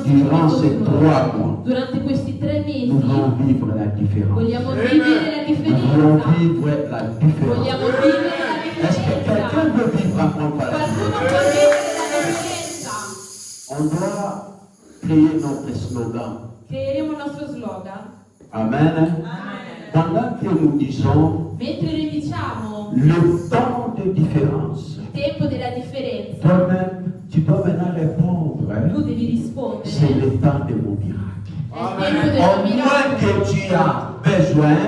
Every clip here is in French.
Durant ces 3 mois, durante questi 3 mesi, nous voulons vivre la différence. vogliamo vivere la Nous voulons differenza. vivre la différence. Vogliamo vivere la Est-ce que differenza. quelqu'un veut vivre encore la Qualcuno différence? può vivere la differenza. On doit créer notre slogan. Creeremo il nostro slogan. Amen. Pendant que nous disons Mentre noi diciamo le temps de différence, il tempo della differenza, toi-même, tu dois maintenant répondre. tu devi rispondere. C'est le temps de mon miracle. È il tempo del Au mio moins que miracolo. tu as besoin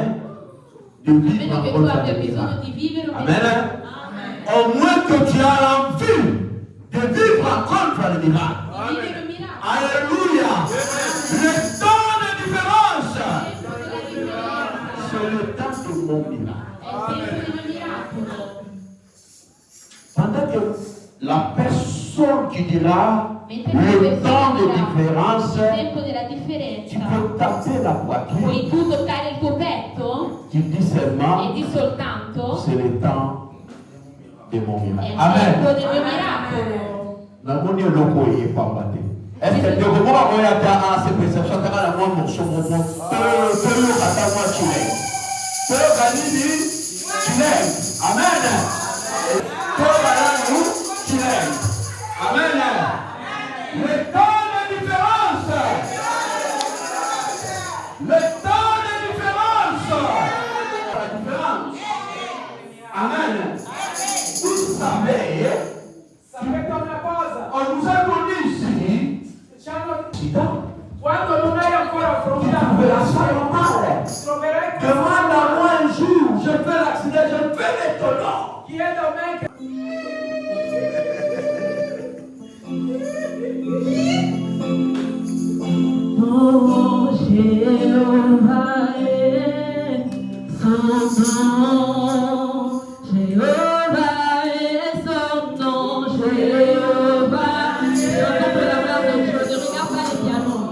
de A vivre meno che tu encore abbia ta bisogno miracle. di vivere un Amen. miracolo. Au moins que tu as envie de vivre encore le miracle. Di vivere un miracolo. Alléluia. Le temps de différence, c'est le temps de mon miracle. È il tempo del mio miracolo. Pendant que la personne qui dira Mentre le temps de il différence, tempo della tu differenza, peux taper la poitrine. puoi tu toccare il tuo petto Tu dis seulement, e di soltanto c'est le temps de mon è miracle. il Amen. tempo del mio miracolo. La monnaie locaux est pas battu. Est-ce que tu veux voir moi à cette perception de la moi mon son mon peu à moi tu l'aimes. Peu Galili tu l'aimes. Amen. Peu Galilou tu l'aimes. Amen. Le temps de différence. Le temps de différence. Qui est le mec? Oh, Jéhovah est son nom. Jéhovah est son nom. Jéhovah est. Ne regarde pas les pianos.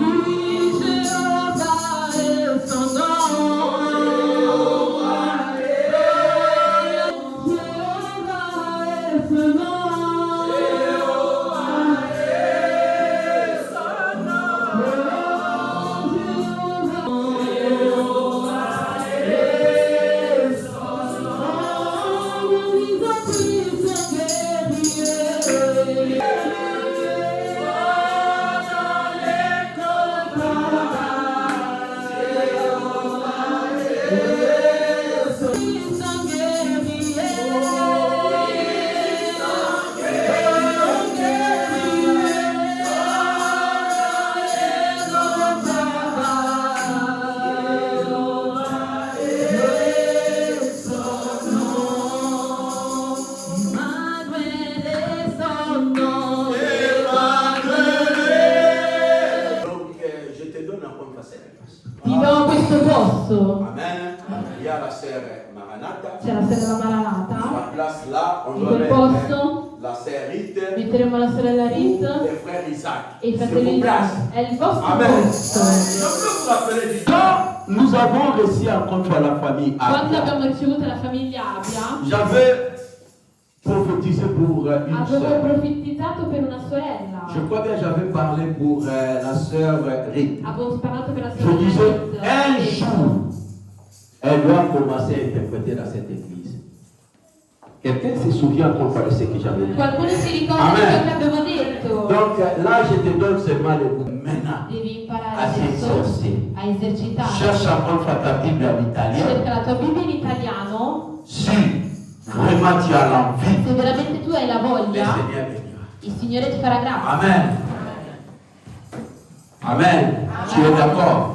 Oui, Jéhovah est son nom. Jéhovah est son nom. Ti do questo posto. Amen. Il y a la sœur Maranatha. C'è la sorella Maranatha. La place là, on In doit quel mettre posto la sœur Rite metteremo la sorella Rit et le frère Isaac. e i C'est fratelli vos places. Isaac. È il vostro Amen. posto. Je peux vous rappeler du temps, nous avons réussi à rencontrer la famille Quando Abia. abbiamo ricevuto la famiglia Abia, J'avais prophétisé pour une avevo sœur. profetizzato per una sorella. Je crois bien j'avais parlé pour la sœur Rite. Avevo parlato per la Je sorella disais, Rit. un jour, elle doit commencer à interpréter dans cette église. Quelqu'un se souvient encore de ce que j'avais dit. Qualcuno si ricorda Amen. di quello che abbiamo detto? Donc là, je te donne seulement le goût. Maintenant, Devi imparare à adesso s'exercer. a esercitare. Cherche à prendre ta Bible en italien. Cerca la tua Bibbia in italiano. Si vraiment tu as l'envie, Se veramente tu hai la le voglia, Seigneur bénira. il Signore ti farà grazia. Amen. Amen. Tu es d'accord?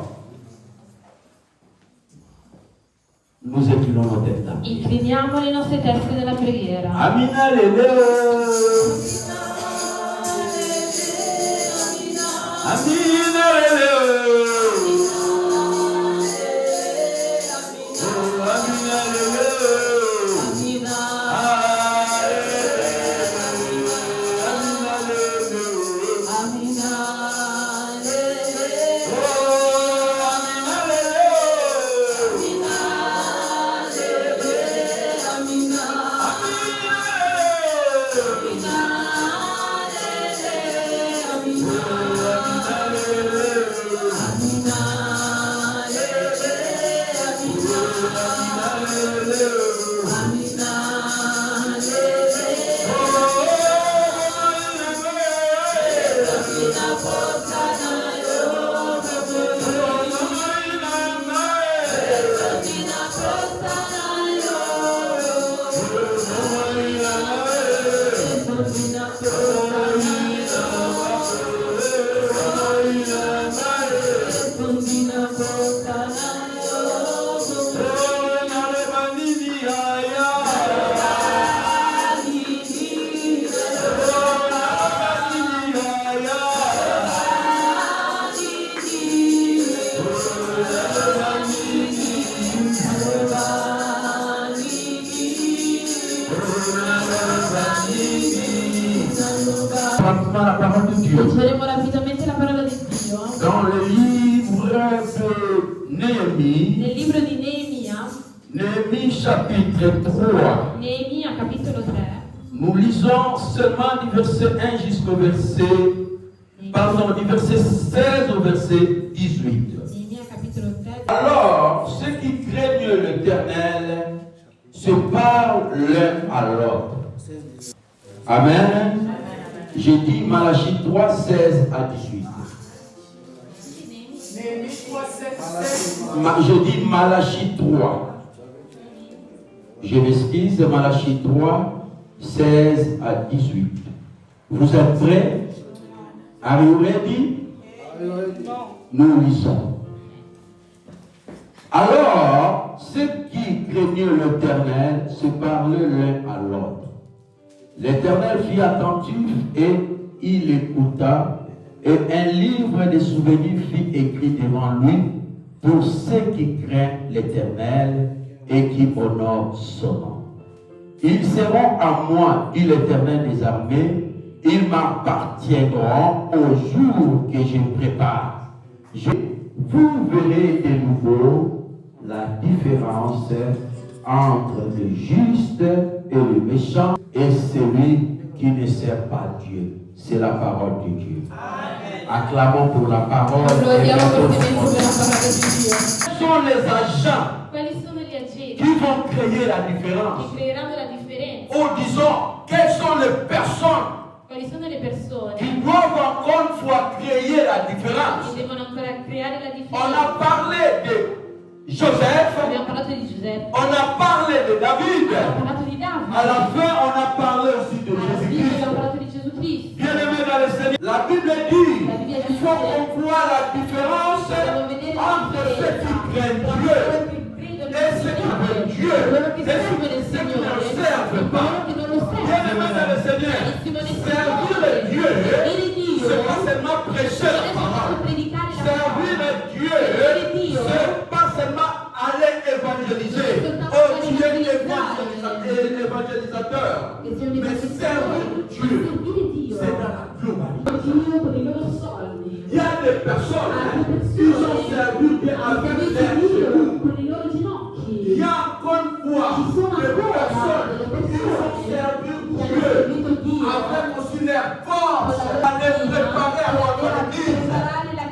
Nous inclinons nos têtes là. Incliniamo le nostre teste nella preghiera. Amina lele. Amina lele. Oh, Amina lele. Rapidement la parole de Dieu. Leggeremo rapidamente la parola di Dio. Dans le livre de Néhémie, Nel libro di Neemia, Néhémie chapitre 3, Neemia capitolo 3, nous lisons seulement du verset 1 jusqu'au verset, pardon, du verset 16 au verset 18. Neemia capitolo 3. Alors, ceux qui craignent l'Éternel se parlent l'un à l'autre. Amen. J'ai dit Malachie 3, 16 à 18. Je dis Malachie 3. Je m'excuse, Malachie 3, 16 à 18. Vous êtes prêts? Are you ready? Nous lisons. Alors, ceux qui craignent l'Éternel se parlent l'un L'Éternel fut attentif et il écouta, et un livre de souvenirs fut écrit devant lui pour ceux qui craignent l'Éternel et qui honorent son nom. Ils seront à moi, dit l'Éternel des armées, ils m'appartiendront au jour que je prépare. Vous verrez de nouveau la différence entre le juste et le méchant et celui qui ne sert pas Dieu. C'est la parole de Dieu. Amen. Acclamons pour la parole. Quels sont les agents qui vont créer la différence? Ou disons, quelles sont les personnes qui doivent encore une fois créer la différence? On a parlé de Joseph, on a parlé de David, à la fin on a parlé aussi de Jésus-Christ. Bien aimé dans le Seigneur, la Bible dit qu'il faut qu'on voit la différence entre ceux qui craignent Dieu et ceux qui veulent Dieu et ceux qui ne servent pas. Bien aimé dans le Seigneur, servir Dieu, c'est pas seulement prêcher la parole. Servir Dieu, c'est pas seulement aller évangéliser. Oh, tu es évangélisateur. Mais servir Dieu, c'est dans la globalité. Il y a des personnes qui ont servi Dieu avec l'air chez nous. Il y a encore une fois des personnes qui ont servi Dieu avec aussi leur force à les préparer à votre église.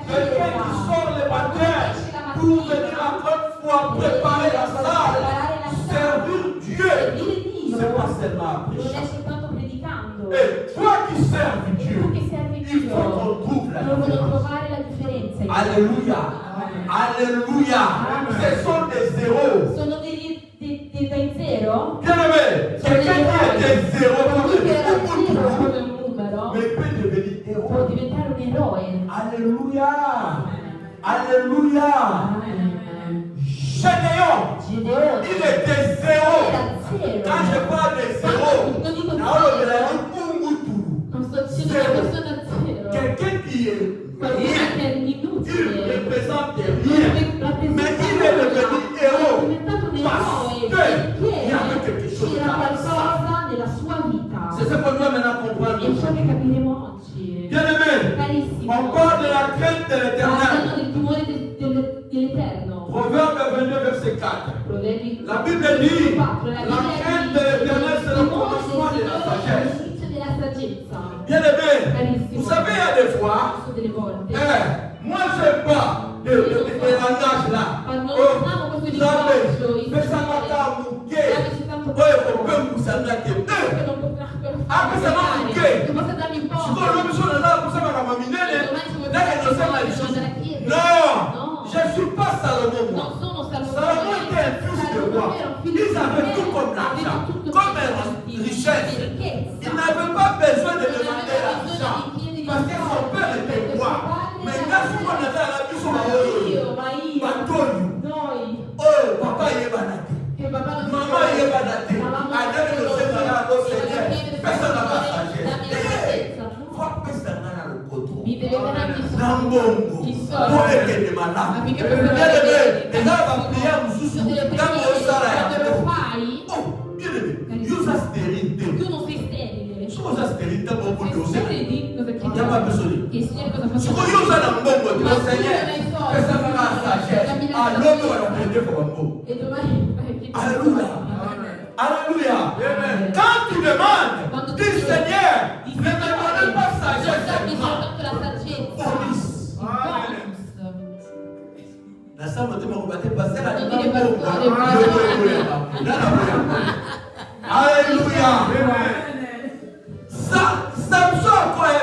Quelqu'un qui sort le matin pour venir encore une fois préparer la salle, servir Dieu, c'est pas seulement prêcher. Et toi qui serves Dieu, il faut qu'on trouve la différence. Alléluia. Alléluia. Ce sont des zéros. Bien aimé, quelqu'un qui est des zéros, mais peut devenir héros. Alléluia. Alléluia. Gédéon, il était zéro. Quand je parle de zéro, quelqu'un qui est rien, il représente rien, mais il est devenu héros parce qu'il y avait quelque chose dans ça. C'est ce qu'on doit maintenant comprendre. Bien aimé, on parle de la crainte de l'Éternel. Proverbe 22, verset 4. La Bible dit, la crainte de l'Éternel, c'est le commencement de la sagesse. Bien aimé, vous savez, il y a des fois, moi je n'ai pas de langage là. Vous savez, mais ça m'a camouflé. Il faut que vous sachiez que après ça m'a manqué. Si vous avez besoin de là, vous savez, ma non, je ne suis pas Salomon. Salomon était un fils de roi. Ils avaient tout comme l'argent, comme une richesse. Ils n'avaient pas besoin de demander l'argent parce que son père était roi. Mais là, si on avait la vie sur la oh, papa est banate. Maman est banate. Adèle le Seigneur, personne n'a pas sagesse. Quoi que ça n'a le coton. Nambongo. Pour les malades. Les gens vont prier à Moussou. Quand on s'arrête. Oh, bien aimé. Use a stérilité. Si vous avez stérilité, vous pouvez doser. Il n'y a pas besoin. Si vous use un ambongo, le Seigneur, que ça va la sagesse. Alors, on va prendre pour un mot. Alléluia. Alléluia. Quand tu demandes, dis Seigneur, ne me demande pas sagesse. Police. La salle de mon côté passait à Alléluia. Samson,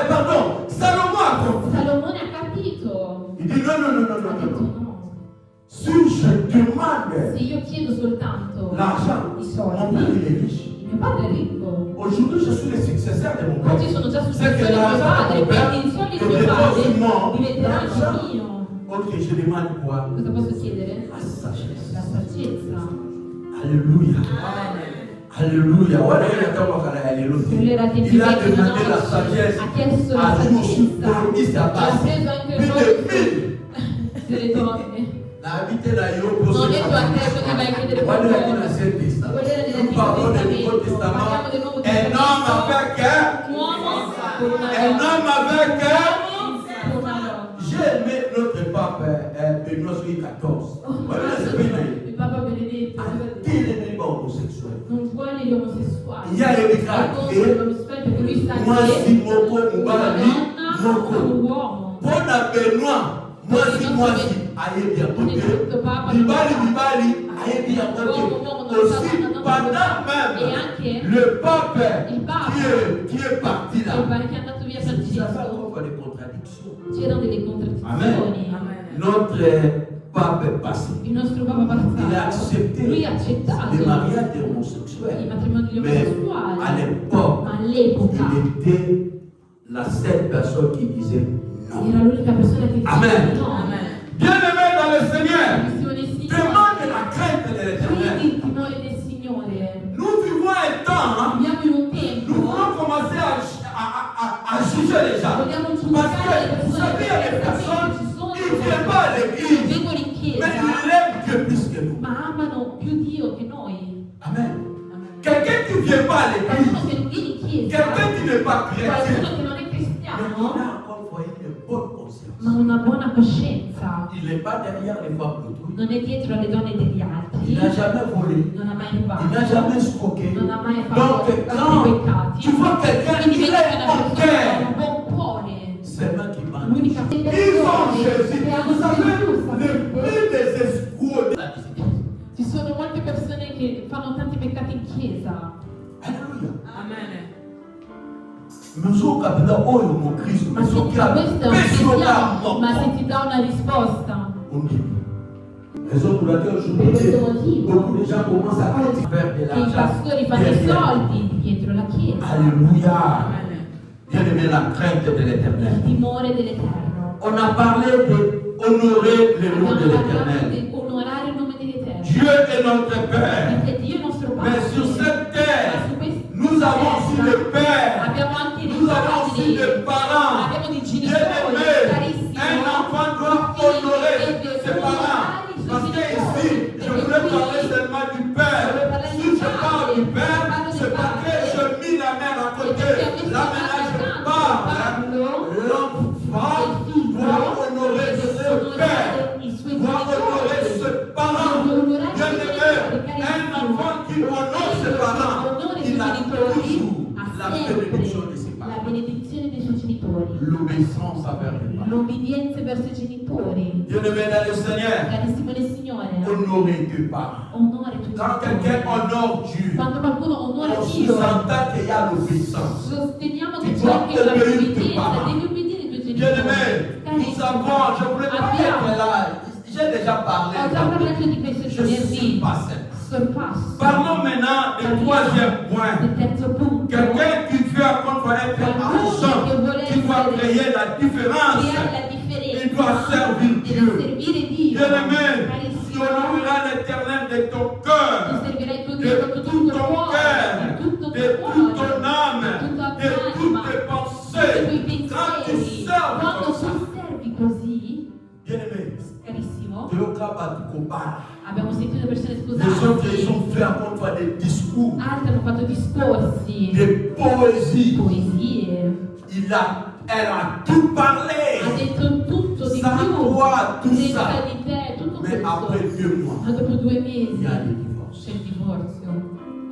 pardon, Salomon ha capito. Il dit non. Si je demande io chiedo soltanto l'argent, i mon père soldi, il est riche. mio padre è ricco. Aujourd'hui, je suis le successeur de mon père. Oggi sono già successore di mio padre, quindi i soldi di mio padre diventeranno mio. Ok, je demande quoi? Cosa posso chiedere? La sagesse. La saggezza. Alléluia. Alléluia. Lui era Il a demandé la sagesse ha chiesto à la lui aussi saggezza, pour lui sa ha base. preso anche Plus noi de 1000. delle donne. Habité la Yo pour Non se detto a te che vai a chiedere Quando qualcosa. il Ancien Testament. Quello era Nous parlons du Nouveau Testament. Parliamo del Nuovo Un homme avec Un uomo con una un donna. homme avec Uomo con una donna. J'ai aimé notre pape Benoît XIV. Voilà, c'est bien. Il Papa Benedetto Télé homosexuel. non vuole gli omosessuali. Il y a les È migrants. contro gli omosessuali perché lui sa Moi, si che Moko una Mubali, donna Moko. è un uomo. Bon à Benoît. Moi, si, aïe bien côté. Bibali, aïe bien côté. Aussi, pendant même le pape qui est parti là. Il pare che è andato via per Il y a Gesù. pas des contradictions. C'erano delle contraddizioni. Amen. Notre pape passé. Il nostro Papa Il a passato, accepté lui ha accettato les mariages i homosexuels. matrimoni degli Mais à omosessuali, l'époque, ma all'epoca il était la seule personne qui disait non. era l'unica persona che Amen. diceva no. Bien-aimé dans le Seigneur, Bellissimo nel demande Signore, la crainte de l'Éternel. quindi il timore del Signore. Nous vivons un temps, Viviamo in un nous tempo, voulons commencer à juger les gens. vogliamo Parce giudicare le que vous persone savez, il y a des perché personnes ci sono qui ne viennent pas à che l'église, vengono in mais chiesa, ils l'aiment Dieu plus que nous. ma amano più Dio che noi. Amen. Quelqu'un qui ne vient pas à l'église, Qualcuno che non viene in chiesa, quelqu'un qui n'est pas chrétien, qualcuno che non è mais cristiano, il a encore une bonne conscience. ma una buona coscienza. Il n'est pas derrière les femmes d'autrui. Non è dietro alle donne degli altri, Il n'a jamais volé. non ha mai Il rubato, n'a jamais squoqué. non ha mai Donc, fatto altri quand peccati. tu vois quelqu'un Quindi qui vedi est che una au persona ha cœur, un buon cuore, c'est moi qui m'a l'unica Ils ont persona Jésus. che hanno Vous savez, Gesù, le sapete? plus des escrocs. Ci sono molte persone che fanno tanti peccati in chiesa. Alléluia. Amen. Nous sommes capables de mon Christ. Ma Nous se sommes questo è un capables cristiano, ma se ti dà una risposta, Raison pour laquelle aujourd'hui, beaucoup de gens commencent à faire de che i l'argent. pastori fanno i soldi dietro la chiesa. Alléluia. Bien aimé, la crainte de Il l'éternel. timore dell'Eterno. On a parlé d'honorer le nom de Abbiamo parlato l'éternel. di onorare il nome dell'Eterno. Dieu est notre Père. Perché Dio è il nostro Padre. Mais sur cette Ma terre, su questa nous avons aussi terra des pères. abbiamo anche dei Nous avons aussi padri, des parents. abbiamo dei Bien genitori, aimé, carissimi. un enfant doit honorer ses parents. Parce que ici, je voulais parler seulement du Père. Si je parle du Père, c'est parce que je mis la mère à côté. Là maintenant, je parle. L'enfant doit honorer ses pères, doit honorer ses parents. Bien aimé, un enfant qui honore ses parents, il a toujours la bénédiction de ses la parents. benedizione dei suoi genitori, L'obéissance envers les parents. l'obbedienza verso i genitori. Bien-aimé dans le Seigneur, Carissimo nel Signore, honorer tes parents. onore tutti i Quand quelqu'un genitori. honore Dieu, Quando qualcuno onora on Dio, sous-entend qu'il y a l'obéissance. sosteniamo che Tu c'è dois anche la obéir tes obbedienza, parents. devi obbedire ai tuoi genitori. Bien-aimé, nous avons, je voulais pas Abbiamo. être là. J'ai déjà parlé. Ho già parlato di questo Je suis venerdì. pas simple. Sorpasso. Parlons maintenant du troisième point. Il terzo punto. Quelqu'un qui veut encore être argent, qui doit créer la différence. Creare la differenza. Il doit servir Deve Dieu. servire Dio. Bien-aimé, tu Carissimo, honoreras l'Éternel de ton ti cœur, servirai tuo de Dio con tout tutto il ton cuore, cœur, di tutto de il toute cuore, ton âme, di tutta de toutes l'anima, tes di pensées. tutti i Quand tu pensieri. serves Quando comme ça, tu servi così, bien-aimé, carissimo, tu es au capable de combattre. abbiamo sentito persone Les autres, ils scusarsi, ont fait encore des discours, altri hanno fatto discorsi, des poésies. poesie, Elle a tout parlé. ha detto tutto di Sans più, toi, tout senza ça. di te, tutto Mais après questo. 2 mois, Ma dopo 2 il mesi y a le divorce. c'è il divorzio.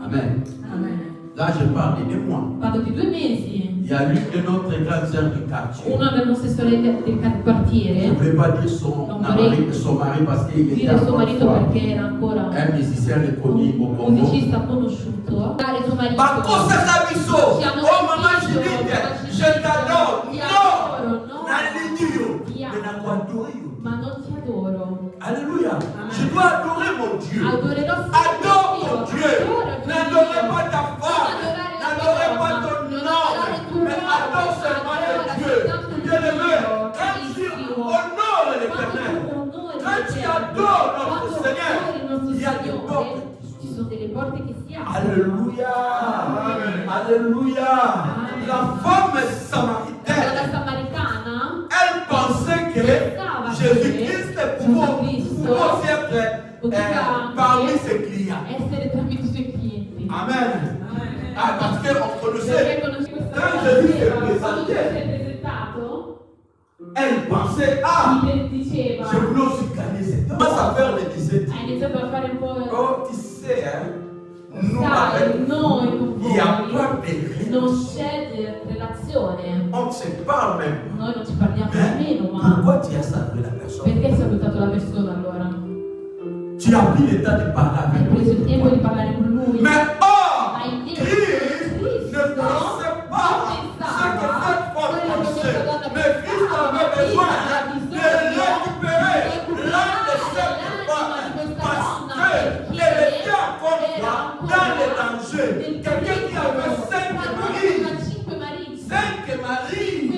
Amen. Amen. Là, je parle de 2 mois. Parlo di 2 mesi. Il y a l'une de notre grande sœur du quartier. Una delle nostre sorelle del Je ne quartiere, vais pas dire son mari parce qu'il était dire suo encore marito fort. perché era ancora Un musicien reconnu au un Congo. musicista conosciuto. Dare suo marito. Ma cosa Sabiso? Ci hanno Oh maman sentito, Judith, je t'adore. ti Non! adoro, no? Nalidio. Ti Mais amo. n'a pas adoré. Ma non ti adoro. Alléluia. Je dois adorer mon Dieu. Adorerò Adore sempre ton Dio. Dieu. Adora tuo N'adorez Dio. pas ta Non femme. adorare la N'adorez tua pas donna, ton non nom. adorare tuo Mais adore uomo, seulement adora le Dieu. soltanto il Bien-aimé, Dio. quand tu Carissimo. honores Quando l'Éternel, tu onori quand tu l'Eterno, adores notre quando Seigneur, onori il nostro il y a des Signore, portes ci sono delle porte che si aprono. Alléluia. Alléluia. La femme samaritaine, La samaritana elle pensait que Jésus-Christ pouvait aussi être parmi ses clients. essere tramite i suoi clienti. Amen. Ah, parce qu'on connaissait. Perché conosci questa Quand cosa? Jésus s'est Quando Gesù si présenté, è presentato, elle pensait, ah, diceva, je voulais aussi gagner cet homme. Commence à faire les disettes. ha iniziato a fare un po'. Oh, tu sais, hein, nous, Sai, avec noi con il n'y a pas voi de non c'è relazione, on ne se parle même pas. noi non ci parliamo nemmeno, ma Pourquoi tu as salué la personne? perché hai salutato la persona allora? Tu as pris le temps de parler Hai avec lui. preso il tempo di parlare con lui? Mais oh, Ma in Christ ne pensait pas ce que cette femme pensait. Mais Christ avait besoin de récupérer l'âme de cette femme parce qu'elle était encore dans le danger. Quelqu'un qui avait 5 maris. 5 maris.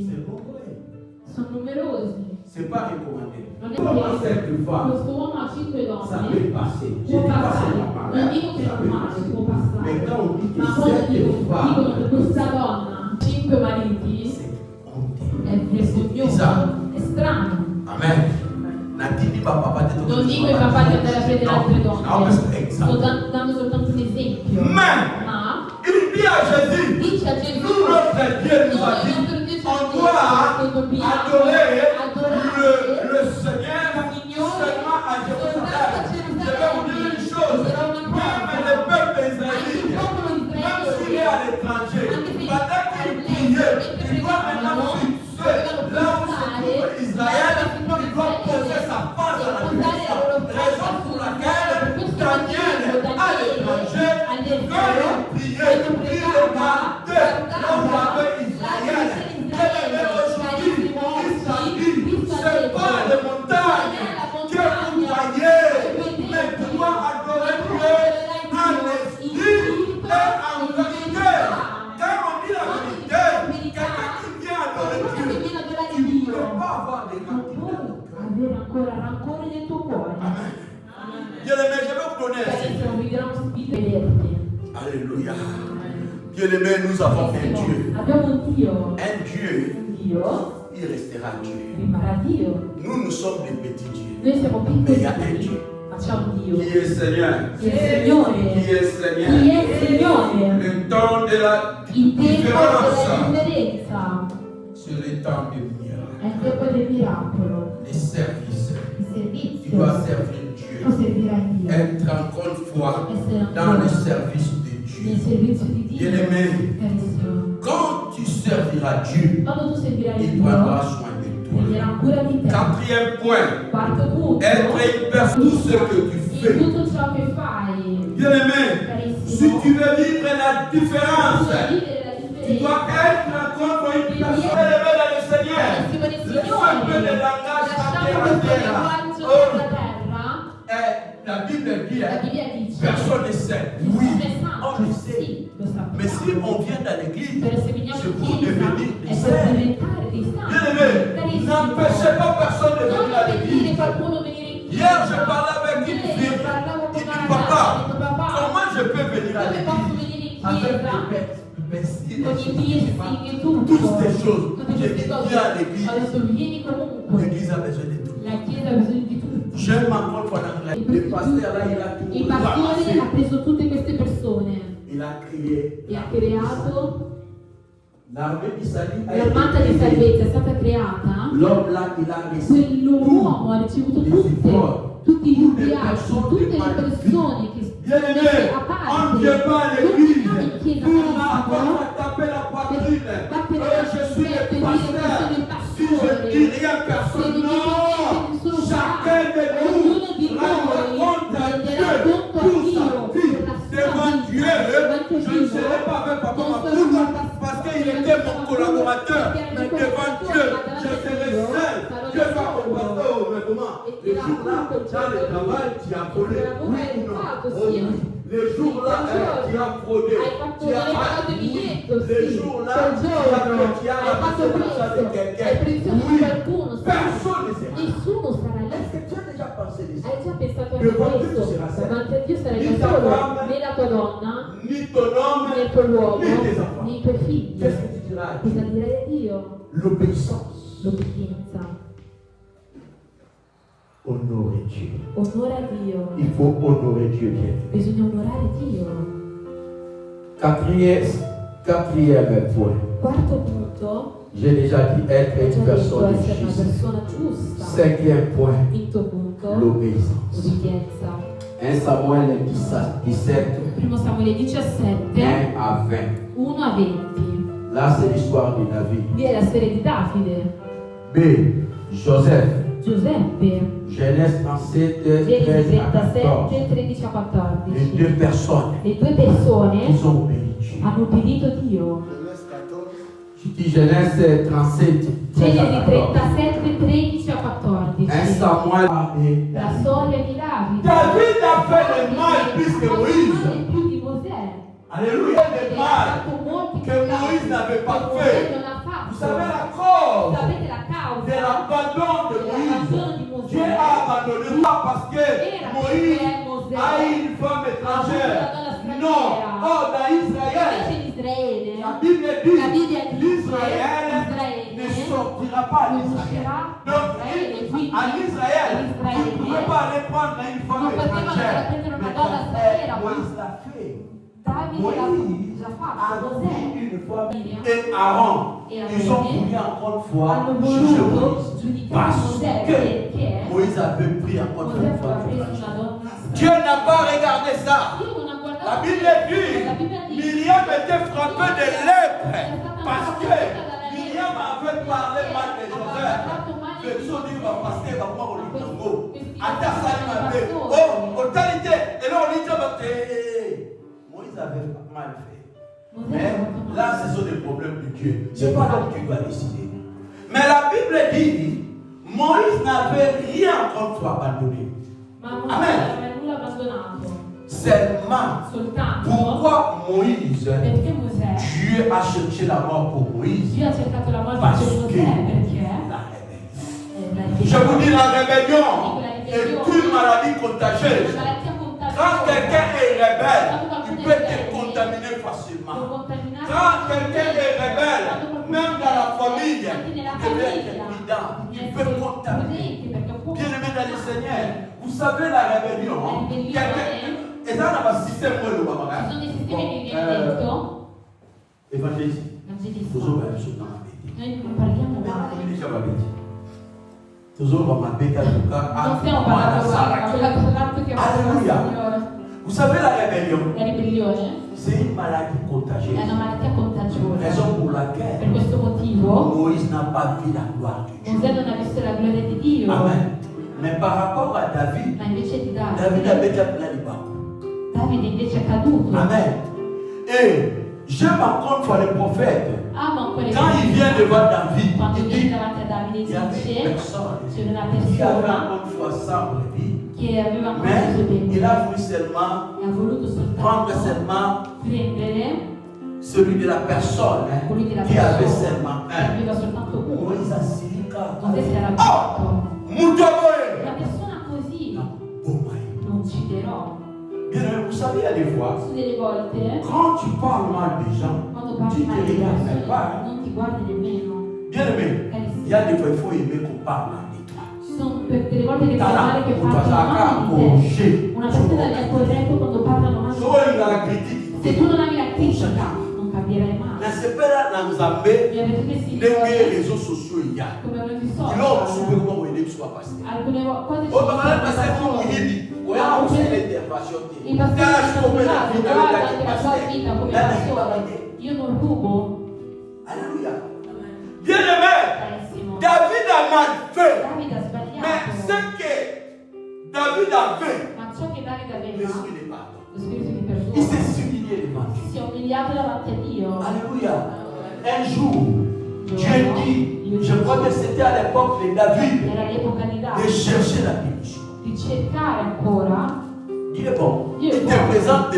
C'est beaucoup. Sono numerosi. C'est pas recommandé. Non è Comment che cette femme, questo uomo ha 5 ça donne, peut passer. Je può dis pas passare, c'est normal. non dico che è Ça peut normale, passer. può passare, Mais quand on dit que ma quando cette dicono che femme, questa donna ha 5 mariti c'est honte. è vergognoso, è strano. Amen. Natini papa te Non dico ai papà di andare a prendere altre No, donne, questo è sto esatto. dando soltanto un esempio, Ma ma il dit à Jésus, dice a Gesù, nous notre Dieu nous a dit, on doit adorer le Seigneur seulement à Jérusalem. Je vais vous dire une chose, même le peuple israélite, même s'il est à l'étranger, pendant qu'il priait, il doit maintenant fixer là où se trouve Israël, il doit poser sa face à la direction. Raison pour laquelle Daniel à l'étranger, quand il priait, il regardait là où il y avait Israël. Mais aujourd'hui, Israël, c'est pas les montagnes que vous voyez, mais tu dois adorer Dieu en esprit et en vérité. Quand on dit la vérité, quelqu'un qui vient adorer Dieu, tu ne peux pas avoir des rancœurs. avere ancora rancore nel tuo cuore. Bien-aimé, je vais vous donner un Perché signe. non vivrà un spirito vederti. Alléluia. Bien-aimé, nous avons un Dieu. Abbiamo un Dio, Un Dieu, il restera Dieu. rimarrà Dio. Nous sommes des petits dieux. Noi siamo Mais il piccoli, y a un Dieu ma c'è un Dio. qui est Seigneur. Chi è Signore? Qui est Seigneur. Chi è Signore? Le temps de la Il tempo della différence, differenza c'est le temps de miracle. è il tempo del miracolo. Les services. Il Tu servizio dois servir tu Dieu. servirai Dio. Être encore une fois Essere dans le ancora service de nel Dieu. servizio di Dio. Bien-aimé, Carissimo. quand tu serviras Dieu, Quando tu servirai il Dio, prendra soin de toi. prenderà cura di te. Quatrième point, Quarto punto. être une personne, tout ce que tu In fais. tutto ciò che fai, Bien-aimé, si carissimo, tu veux vivre la différence, tu devi vivere la tu dois differenza. être encore une personne élevée dans le Seigneur. Carissimo nel Laisse un peu de Signore, langage à lasciamo terre à questo terre. linguaggio Oh, della terra. la Bible dit, La hein, Bibbia dice, personne ne sait. Oui, nessuno è on santo. le sait. Sì, lo sappiamo. Mais si on vient dans l'église, Però se veniamo c'est in pour chiesa devenir è des per saints. diventare dei santi. Bien-aimé, Carissimo, n'empêchez pas personne de non venir à impedire l'église. qualcuno di venire in chiesa. Hier, je parlais avec une Ieri fille. parlavo con Il una dit, ragazza, papa, ho detto, papà, comment je peux venir à come l'église posso venire in avec chiesa des vestiges, con i piercing e tutto? toutes ces choses. Tutte J'ai queste dit, cose. viens à l'église. Ho detto, vieni comunque. L'église a besoin de tout. La chiesa ha bisogno di tutto. J'aime encore pendant que le pasteur là, il a tout Il pastore ramassé. ha preso tutte queste persone Il a crié. e ha creato L'armée d'Israël a l'armata di été créée. salvezza, è stata creata. L'homme là, il a reçu Quell'uomo ha ricevuto tutti gli inviati, tutte le persone che Bien-aimé, messe a on parte. ne vient pas à Non l'église veniamo in chiesa, pour carissimo, avoir tapé la poitrine. battere Je suis le pasteur. Si je dis rien, personne non. Chacun de nous rendra compte à Dieu pour sa vie. Devant Dieu, je ne serai pas avec Papa Mapoula parce qu'il était mon collaborateur. Mais devant Dieu, je serai seul. Dieu va combattre. Oh, mais comment? Les jours-là, dans le travail, tu as volé. Oui ou non? Oh oui. Les jours-là, tu as fraudé. Tu as oui. Les jours-là, tu as ramassé l'argent de quelqu'un. Oui. Personne ne sera là. Nessuno sarà lì. Est-ce que tu as déjà pensé de ça? Hai già pensato Che a quando questo? tu sarai sempre. Davanti a Dio sarai Il donna, ni ton homme, né il tuo uomo, ni tes enfants. né i tuoi figli. Qu'est-ce que tu diras à Dieu? Cosa direi a Dio? L'obéissance. L'obbedienza. Honorer Dieu. Onora Dio. Il faut honorer Dieu, bien. Bisogna onorare Dio. Quatrième point. Quarto punto. J'ai déjà dit être Ho une già detto personne essere una juste. persona giusta. Cinquième point. Quinto punto. L'obéissance. Obbedienza. 1 Samuel 17, Primo Samuele 17, 1 à 20. 1 a 20. Là, c'est l'histoire de David. Lì è la storia di Davide. B. Joseph. Giuseppe. Genèse 37, Genesi 13 à 14. 37, 13 a Les 14. deux personnes, Le due persone ils ont obéi Dieu. hanno obbedito Dio. Je dis Genèse 37, 13 à Genesi 14. 37, 13 a 14. 1 Samuel et La David. storia di Davide. David a fait le mal plus que Moïse. Male più di Mosè. Alléluia. Le E ha mal fatto molti que peccati Moïse n'avait pas che fait. Mosè non ha fatto. Vous savez la cause Sapete la de causa l'abandon de Moïse. dell'abbandono di Dieu Mosè? a abandonné ça parce que Era Moïse perché Mosè a une femme étrangère. Non. Oh, dans Israël, invece in Israele la Bible dit la Bibbia dice l'Israël ne Israele sortira pas non d'Israël. uscirà Donc, Israele, quindi en Israël, in vous ne pouvez Israele pas aller prendre une femme non potevano étrangère. andare a prendere una Mais donna straniera, ma Moïse l'a fait. Davide l'ha Moïse già a fatto. Mosè pris une femme Miriam et Aaron. et Ils ont Aaron voulu encore une fois hanno juger voluto Moïse. giudicare Parce Mosè que perché Moïse avait pris encore Mosè une fois aveva preso une una femme. donna Dieu n'a pas regardé ça. Dio non ha guardato La Bible questo. dit, La Bibbia dice Myriam était frappée de lèpre parce que Myriam avait parlé mal de Joseph. Verso dit, va passer, va voir le Congo. Ata Salimabé. Oh, autorité. Et là, on dit, Moïse avait mal fait. Mais là, ce sont des problèmes de Dieu. C'est pas donc Dieu va décider. Mais la Bible dit, Moïse n'avait rien encore une fois abandonné. Ma Mosè Amen. non aveva nulla abbandonato. Seulement, Soltanto pourquoi Moïse, perché Mosè Dieu a cherché la mort pour Moïse? Dio ha cercato la morte Parce per que Mosè perché la rébellion. la Je vous dis, la rébellion est ribellione une maladie è contagieuse. una malattia contagiosa. Quand quelqu'un est rebelle, Quando il qualcuno peut è te ribelle, contaminer può facilement. contaminare Quand quelqu'un est rebelle, Quando qualcuno même dans la è famille, anche nella il peut être famiglia, évident. bisogna Il peut essere contaminer. prudenti perché può Bien-aimé dans le Seigneur, vous savez la rébellion. Et ça, on a un système où le ci sono dei sistemi che viene detto évangéliste. evangelista. Toujours la même chose dans la Bible. Noi non parliamo male. Déjà ma bête. Toujours dans ma bête en tout cas. Non stiamo parlando male, ma quella l'atto che ha fatto il Alléluia. Signore. Vous savez la rébellion, La ribellione c'est une maladie è contagieuse. una malattia contagiosa. Raison pour Per laquelle questo motivo Moïse n'a pas vu la gloire de Dieu. Mosè non ha visto la gloria di Dio. Amen. Mais par rapport à David, Ma invece di David avait déjà plein de bas. Davide invece è caduto. Amen. Et j'aime encore une fois les prophètes. Amo quelle Quand il vient devant David, quando il viene dit davanti a Davide il y avait une dice personne c'è una qui avait persona encore une fois sans brebis, che aveva ancora mais le sue il a bende voulu seulement e ha voluto prendre soltanto seulement prendere celui de la personne quelli della qui avait persona seulement che un. aveva soltanto uno. Moïse a silica. Mosè si era Oh! battuto. Moutoboé! Una persona così Non, oh my. non ucciderò. Bien, vous savez, il y a des fois, Su delle volte quand tu parles mal des gens, quando tu parli te male delle regardes même persone pas. non ti guardi nemmeno. Bien aimé, il y a des fois, il faut aimer qu'on parle mal de toi. Ci sono delle volte che T'as fai là, male che pour toi, ça parlano a male di te. congé. Una persona è corretto quando parlano male di Souvent, il y te. a la critique. Se tu non hai la critica, non cambierai mai. Mais c'est pas là, dans Zambé, Mi avete questi les video réseaux sociaux, il y a. come avete i Il y a un social. super comment il est soit passé. Alcune cose ci Oh, sono ma là, parce que vous state vous dites, ouais, on fait l'intervention. i pastori Tâche sono comme la stati vie guarda avec anche la la sua vita come Là, pastore. Io non rubo. Alléluia. Bien aimé, Carissimo. David a mal fait. Davide ha Mais sbagliato. ce que David a fait, Ma ciò che Davide aveva, l'esprit n'est pas. lo spirito di Il perdono, s'est humilié devant Dieu. si è umiliato davanti a Dio. Alléluia. Un jour, Dieu dit, je crois que c'était à l'époque de David, Era l'epoca di de Davide chercher la punition. di cercare ancora, Il est bon. Il est Il bon. te présente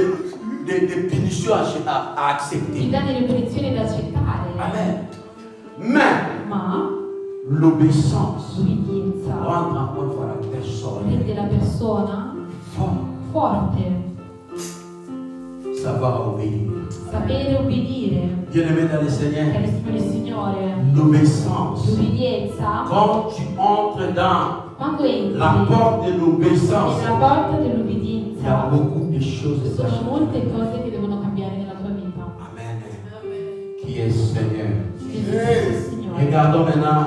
des punitions à ti accepter. dà delle punizioni da accettare. Amen. Mais Ma l'obéissance l'obbedienza rendre encore une fois la personne rende la persona forte. forte. savoir obéir. Sapere obbedire. Bien-aimé dans le Seigneur, Carissimo nel Signore, l'obéissance. l'obbedienza, Quand tu entres dans quando entri la porte de l'obéissance, nella porta il y a dell'obbedienza, beaucoup de choses ci à sono changer. molte cose che devono cambiare nella tua vita. Amen. Qui est Seigneur. Gesù è il Signore. Regardons maintenant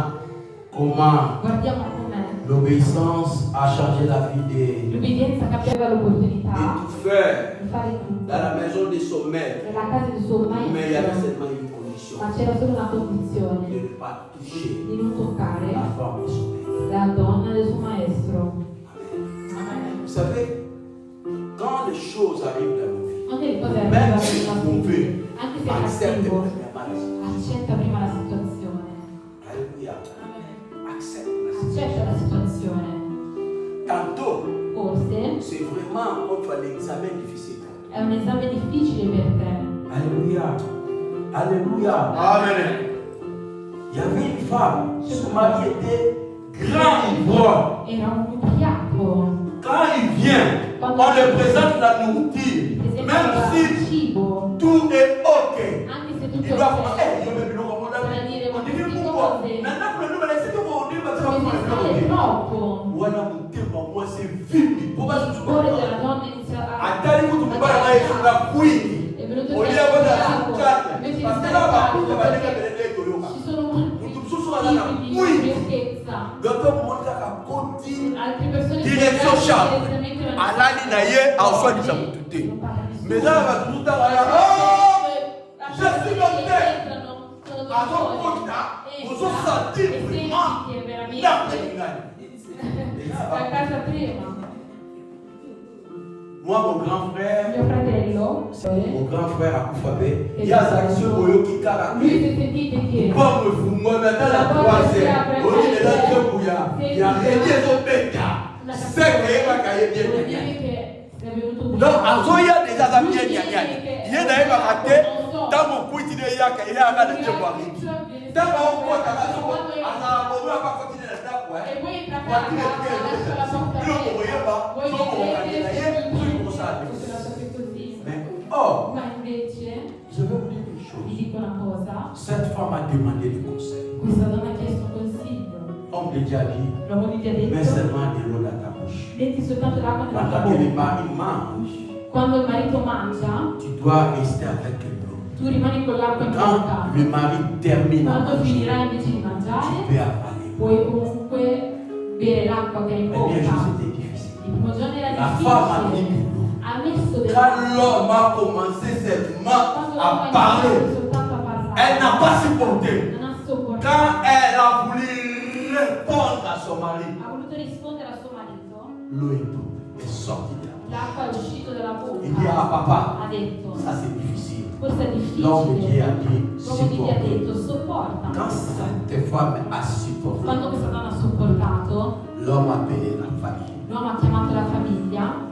comment Guardiamo com'è. l'obéissance a changé la vie de L'obbedienza cambiava l'opportunità tout faire di fare tutto dans la maison de son maître. nella casa del suo Mais il y avait maestro, seulement une condition, ma c'era solo una de condizione: ne pas toucher di non toccare la femme de son maître. la donna del suo maestro. Amen. Vous savez, quand les choses arrivent dans nos vies, Quando le cose même arrivano si nella vous tua pouvez, vita, anche se è acceptez cattivo, premièrement la situation. accetta prima la situazione. Alléluia. Accepte la situation. Accetta la situazione. Tantôt, Forse c'est vraiment un examen difficile. è un esame difficile per te. Alléluia. Alléluia. Amen. Il y avait une femme, son mari était grand ivrogne. Era un ubriaco. Quand il vient, on lui présente la nourriture. Che Même sembrava si cibo, tout est OK. anche se Il tutto doit è faire, je vais nous recommander. On dit pourquoi? Maintenant, pour nous, c'est que vous dites, parce que vous come troppo. voilà mon thème, moi c'est vite. Pourquoi Il c'est cuore della donna inizia a Attendez, vous ne pouvez pas aller sur la fouille. è venuto Au lieu via d'avoir la ubriaco. chicane, Invece di parce que stare là, on va calmo, plus de perché ci sono molti tipi di ubriachezza. D'autres montrent qu'à côté, Altre persone direction che chambre. direttamente vanno Alali na ye, en soi, nous avons tout été. Mais là, on va tout le temps aller, oh! Je suis noté. À ton compte, là, vous vous sentez vraiment l'après-midi. Da casa prima. Moi, mon grand frère, Mio fratello, mon grand frère a coupé. Il y a des actions qui lui caractérisent. si sentite che Comme vous, moi, maintenant, la troisième, au lieu de la bouillard, il y a rien de bêta. C'est que va cailler bien, vuol bien, dire bien. che è venuto Donc, en soi, il y a des amis bien, bien, bien. Il y a des ratés. Dans mon coup, il y a il y a un de boire. Dans mon coup, il y a un de boire. On va pas continuer la table, ouais. e voi entra a casa, lascia la porta aperta, voi vedete così. Oh, Ma invece je vais vous dire une vi chose. dico una cosa, Cette femme a demandé du conseil. questa donna ha chiesto un consiglio. Homme de Dieu a dit, L'uomo di Dio ha mets detto: seulement de l'eau dans ta bouche. metti soltanto l'acqua nella tua Pendant que le bocca. mari mange, Quando il marito mangia, tu dois rester avec l'eau. tu rimani con l'acqua in Quand bocca. le mari termine à Quando manger, finirà invece di tu mangiare, peux avaler. puoi comunque bere l'acqua che hai in Mais bien sûr, bocca. c'était difficile. Il primo giorno era La femme a mis difficile. de l'eau. Ha messo Quand dell'acqua. l'homme a commencé seulement Quando à l'uomo ha parler, iniziato soltanto a parlare, elle n'a pas supporté. non ha sopportato. Quand elle a voulu répondre à son mari, Ha voluto rispondere a suo marito, l'eau est sortie de la bouche. l'acqua è uscita dalla bocca. Il dit à papa, Ha detto: ça c'est difficile. questo è difficile. L'homme de Dieu a dit, L'uomo di Dio ha supporte. detto: sopporta. Quand cette femme a supporté, Quando questa donna ha sopportato, l'homme a appelé la famille. l'uomo ha chiamato la famiglia.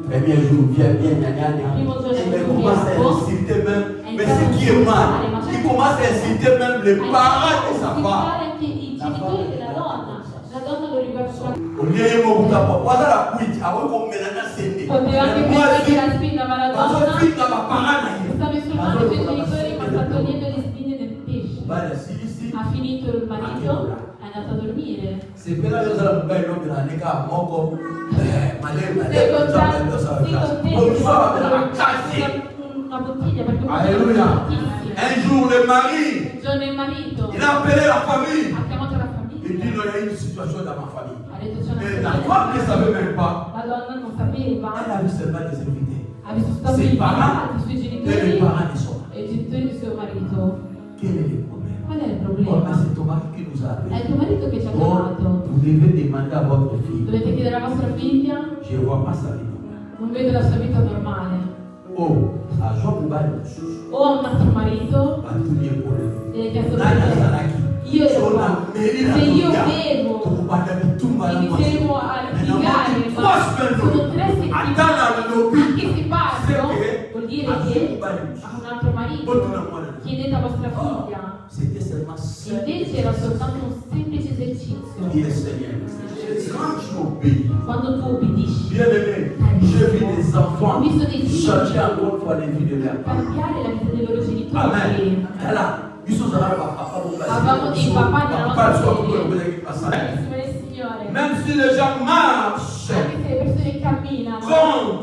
Premier jour, viens, gna, gna, gna. Primo giorno Mais commence à insulter même, mais ce qui est mal, il commence à insulter même les parents de sa femme. Anche i genitori della donna. La donna lo riguarda. Au lieu de me dire, voilà la cuite, avant qu'on me la scène. Poteva anche Moi, pensare si, che la spinga, ma la parce que donna fille dans ma parole, sta insultando i suoi genitori, ma sta togliendo le spine del pesce. voilà, si, si. Ha finito il marito, è andato a dormire. C'est que là, nous allons faire l'homme de la neka, moko, malé, Si malé, contento comme ça, on va casser. una bottiglia perché Alléluia. Un jour, le mari, un giorno il marito il a appelé la famille. ha chiamato la Il dit, famiglia, non, il y a une situation dans ma famille. ha detto c'è una Mais la situazione. femme ne savait même pas. La donna non sapeva, Elle a vu seulement des invités. ha visto stato Ses invitati i suoi Et les genitori parents ne sont pas. e i genitori di suo marito. Quel est le problème? Qual è il Oh, problema? mais c'est ton mari qui nous a È appelé. il tuo marito che ci ha Oh, chiamato. vous devez demander à votre fille. Dovete chiedere alla vostra figlia, Je ne vois pas sa vie normale. non vedo la sua vita normale. Oh, à Jean-Boubaï, O ha un altro marito, à tout bien pour lui. e che ha Nana sopportato. Saraki. Io ero Sur qua. la mairie Se io la bevo mi fermo a litigare, ma sono 3 settimane, anche se parlo, vuol dire che ha un altro marito. Chiedete a vostra figlia. C'était seulement ça. Invece era soltanto un semplice esercizio. Qui est Seigneur. Quand tu obéis, Quando tu obbedisci, bien aimé, j'ai vu des enfants visto dei figli changer encore une fois les vies de leurs parents. cambiare la vita dei loro genitori. Amen. Voilà. Avevamo dei papà nella nostra famiglia. Signore. Même si les gens marchent Anche se le persone camminano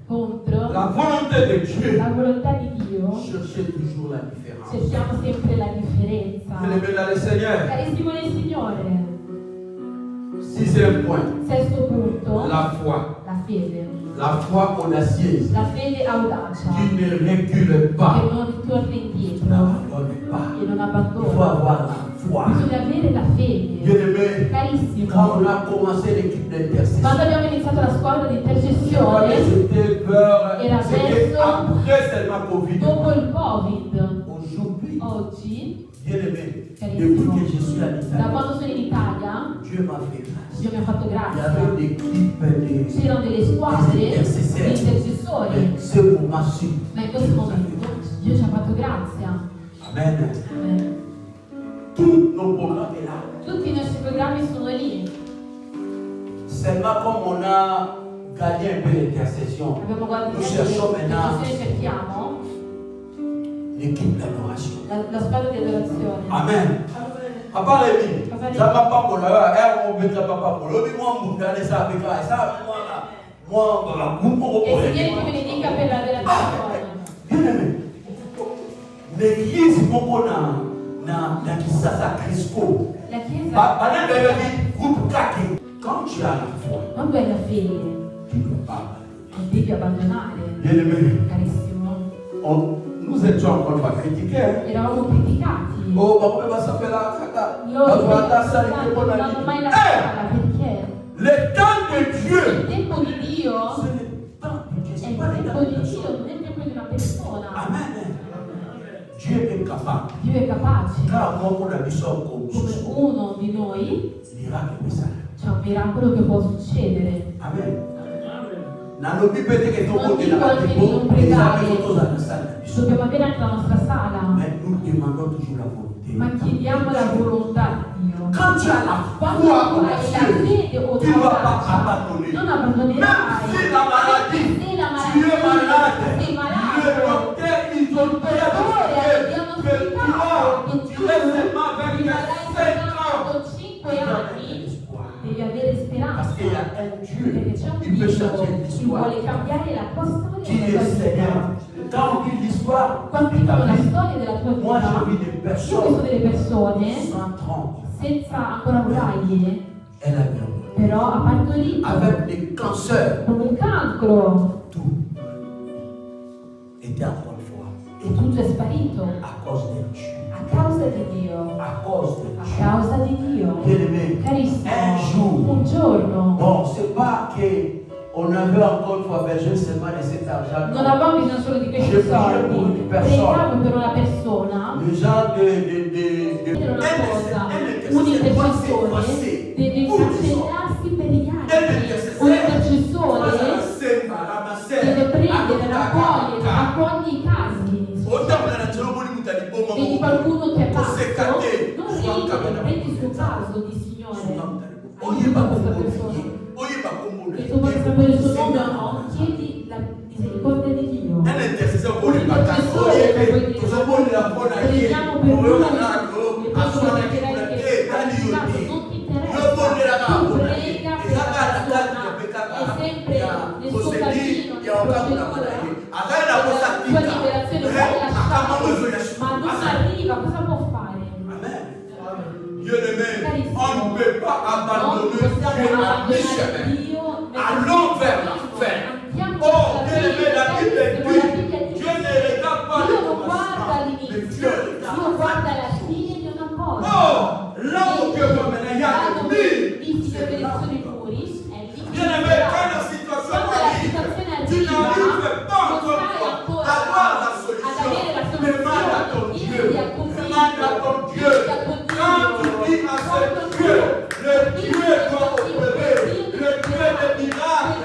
contro la volonté de Dieu, la volontà di Dio, cherchez toujours la différence. cerchiamo sempre la differenza. Bien-aimés dans le Seigneur. Carissimo nel Signore. Sixième point. Sesto punto. La foi. La fede. La foi audacieuse. La fede audacia. Qui ne recule pas. Che non ritorna indietro. N'abandonne pas. Che non Il faut abbandona. avoir la foi. Bisogna avere la fede. Bien-aimés, Carissimo. quand on a commencé l'équipe d'intercession, Quando abbiamo iniziato la scuola di intercessione, c'était après seulement Covid. dopo il Covid, Aujourd'hui, oggi, bien-aimés, depuis que je suis en da Italie, quando sono in Italia, Dieu m'a fait grâce. Dio mi ha fatto Il y grazia. avait une équipe C'erano delle squadre di intercessori, ce moment-ci. ma in questo momento Dio ci ha fatto grazia. Amen. Amen. Tous nos programmes sont là. Tutti i nostri programmi sono lì. Seulement comme on a gagné un peu l'intercession, Abbiamo guardato nous cherchons maintenant cerchiamo l'équipe d'adoration. la squadra di adorazione. Amen. Papa Lévi, ça va pas pour la on veut ça papa pour le moi mon gars ça avec ça moi E Signore ti benedica per l'adorazione. bien-aimé. L'église moko na Kisasa Crisco. La Chiesa, groupe kaki. Quand tu as la foi, quando hai la fede, tu ne peux pas. non devi abbandonare. Bien-aimé, Carissimo, nous étions encore pas critiqués. eravamo criticati. Oh, papa va s'appeler la kata. Loro non hanno mai la sala perché Le temps de Dieu. il tempo di Dio C'est le temps de Dieu. è C'est il pas le tempo temps di de Dieu. Dio, non è il tempo di una persona. Amen. Dieu est capable. Dio è capace. Car moi, on a vu ça Come uno di noi miracle de ça. c'è un miracolo che può succedere. Amen. Dans le Bible, que tout le monde est là. Dobbiamo avere anche la nostra sala, Mais nous demandons toujours la volonté. ma chiediamo la volontà di Dio. Quand tu as la Quando foi tu en hai la Dieu, fede o tu ne vas pas l'audacia, abandonner. non Même abbandonerai. si la maladie, Se la tu es malade, sei le malato, docteur, ils ont ti hanno que spiegato che tu tu es seulement avec ti 5 avrai ans. con 5 anni, devi avere Parce speranza. qu'il y a un Dieu Perché c'è un qui peut changer Dio che l'histoire. vuole cambiare la tua storia Qui e la est tua Seigneur. vita. Quand on dit l'histoire, Quando dicono la storia della tua moi vita, je vis des io ho visto personnes delle persone sans trompe. senza ancora braglie, Elle a bien. però ha partorito Avec des cancers, con un cancro tout était encore une fois e tutto è sparito à cause de Dieu. a causa di Dio. À cause de A Dieu. causa di Dio. Bien-aimé, Carissimo, un jour, un giorno bon, c'est pas que on avait encore une fois besoin seulement de cet argent. non avevamo bisogno solo di questi Je prie pour soldi, une personne. pregavo per una persona. Les gens Era una cosa, un intercessore deve cancellarsi per gli altri. Un intercessore deve prendere, raccoglie i casi. Vedi qualcuno che è pazzo, non ridi, prendi il suo caso di Signore. Aiuta questa persona. E tu vuoi sapere il suo nome o no? Chiedi la misericordia di Dio. Un intercessore che puoi dire, preghiamo per lui, e poi pregherai che non ti interessa. Tu prega per la persona, è sempre nel suo cammino, nel procedura. La sua liberazione puoi lasciare, ma non arriva, cosa può fare? Bien-aimé, on ne peut pas abandonner Dieu à mi-chemin. Allons vers la fin. Oh, bien-aimé, la Bible dit, Dieu ne regarde pas le commencement, mais Dieu regarde la fin. Oh, là où Dieu va mener, il y a des mille. Bien-aimé, quand la situation arrive, tu n'arrives pas encore à avoir la solution. Demande à ton Dieu. Demande à ton Dieu. Quand tu dis à ce Dieu, le Dieu doit opérer, le Dieu des miracles,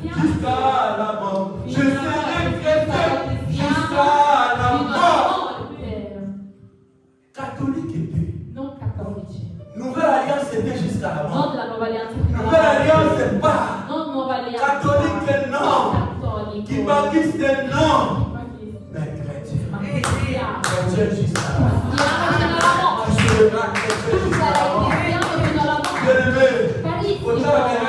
jusqu'à la mort. Je serai chrétien jusqu'à la mort. Catholique était. Non cattolici. Nouvelle alliance était jusqu'à la mort. Non la nuova alleanza. Nouvelle alliance c'est pas. Non nuova alleanza. Catholique non. Cattolico. Qui baptiste non. Mais Ma chrétien. cristiano. Chrétien jusqu'à la mort. Fino alla morte. Tu seras chrétien Tu jusqu'à la sarai mort. cristiano fino alla morte. Bien-aimé. Carissimo.